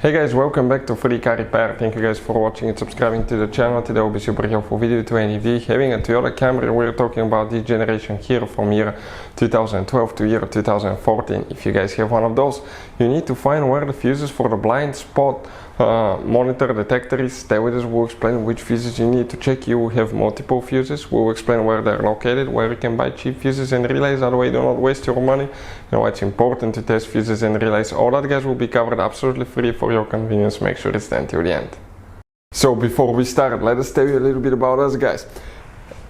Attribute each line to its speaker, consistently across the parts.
Speaker 1: Hey guys, welcome back to Free Car Repair. Thank you guys for watching and subscribing to the channel. Today will be super helpful video to any of you having a Toyota Camry. We're talking about this generation here from year 2012 to year 2014. If you guys have one of those, you need to find where the fuses for the blind spot monitor detector is. Stay with us, we'll explain which fuses you need to check. You will have multiple fuses. We'll explain where they're located, where you can buy cheap fuses and relays, that way do not waste your money, and why it's important to test fuses and relays. All that guys will be covered absolutely free for your convenience. Make sure to stay until the end. So before we start, let us tell you a little bit about us guys.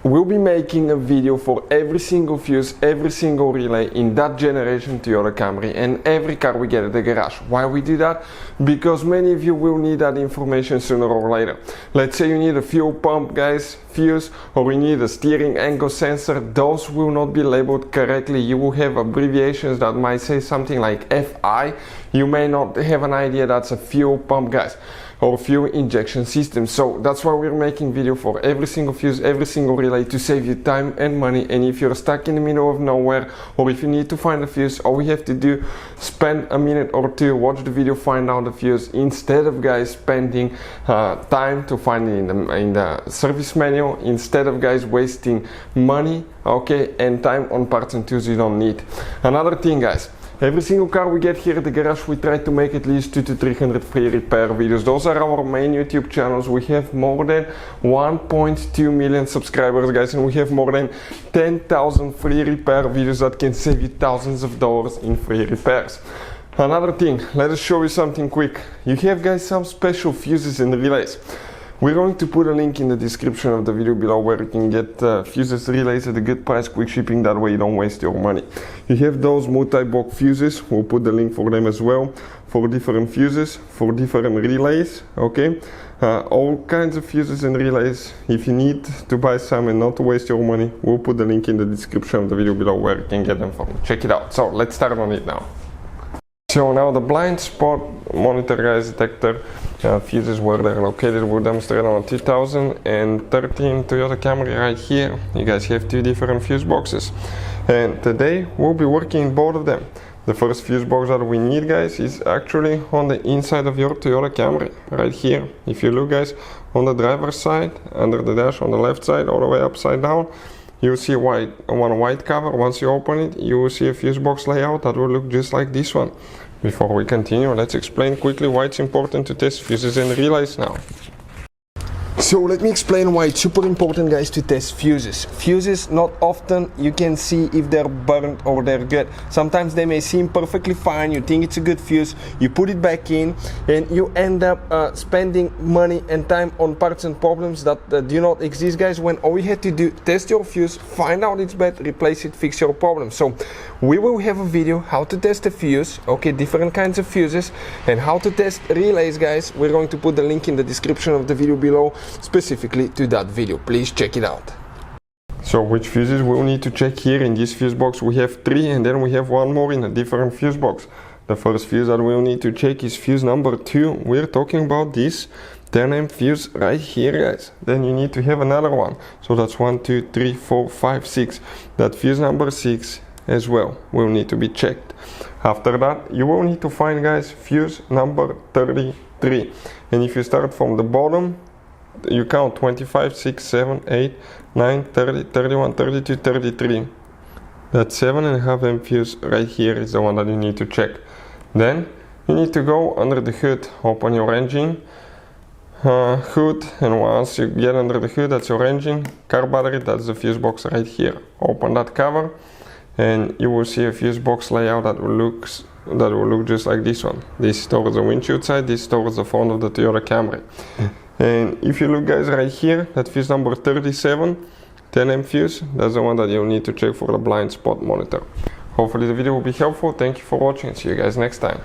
Speaker 1: We'll be making a video for every single fuse, every single relay in that generation Toyota Camry and every car we get at the garage. Why we do that? Because many of you will need that information sooner or later. Let's say you need a fuel pump guys fuse, or you need a steering angle sensor. Those will not be labeled correctly. You will have abbreviations that might say something like FI. You may not have an idea that's a fuel pump guys, or fuel injection system. So that's why we're making video for every single fuse, every single relay, to save you time and money. And if you're stuck in the middle of nowhere, or if you need to find a fuse, all we have to do, spend a minute or two, watch the video, find out the fuse, instead of guys spending time to find it in the service manual, instead of guys wasting money, okay, and time on parts and tools you don't need. Another thing guys, every single car we get here at the garage, we try to make at least 200 to 300 free repair videos. Those are our main YouTube channels. We have more than 1.2 million subscribers guys, and we have more than 10,000 free repair videos that can save you thousands of dollars in free repairs. Another thing, let us show you something quick. You have guys some special fuses and relays. We're going to put a link in the description of the video below where you can get fuses, relays at a good price, quick shipping, that way you don't waste your money. You have those multi-block fuses, we'll put the link for them as well, for different fuses, for different relays, okay? All kinds of fuses and relays. If you need to buy some and not to waste your money, we'll put the link in the description of the video below where you can get them from. Check it out. So let's start on it now. So now the blind spot monitor guys detector fuses, where they're located, we'll demonstrate on a 2013 Toyota Camry right here. You guys have two different fuse boxes, and today we'll be working in both of them. The first fuse box that we need guys is actually on the inside of your Toyota Camry, right here. If you look guys, on the driver's side, under the dash on the left side, all the way upside down, you'll see one white cover. Once you open it, you will see a fuse box layout that will look just like this one. Before we continue, let's explain quickly why it's important to test fuses and relays now. So let me explain why it's super important guys to test fuses. Fuses, not often you can see if they're burnt or they're good. Sometimes they may seem perfectly fine, you think it's a good fuse, you put it back in, and you end up spending money and time on parts and problems that do not exist guys, when all you had to do, test your fuse, find out it's bad, replace it, fix your problem. So we will have a video how to test a fuse, okay, different kinds of fuses, and how to test relays guys. We're going to put the link in the description of the video below, specifically to that video. Please check it out. So which fuses we'll need to check here in this fuse box? We have three, and then we have one more in a different fuse box. The first fuse that we'll need to check is fuse number 2. We're talking about this 10 amp fuse right here guys. Then you need to have another one, so that's 1 2 3 4 5 6. That fuse number 6 as well will need to be checked. After that, you will need to find guys fuse number 33, and if you start from the bottom, you count 25, 6, 7, 8, 9, 30, 31, 32, 33. That 7.5 amp fuse right here is the one that you need to check. Then you need to go under the hood, open your engine hood, and once you get under the hood, that's your engine, car battery, that's the fuse box right here. Open that cover, and you will see a fuse box layout that will look just like this one. This is towards the windshield side, this is towards the front of the Toyota Camry. And if you look guys right here, that fuse number 37, 10 amp fuse, that's the one that you'll need to check for the blind spot monitor. Hopefully the video will be helpful. Thank you for watching, see you guys next time.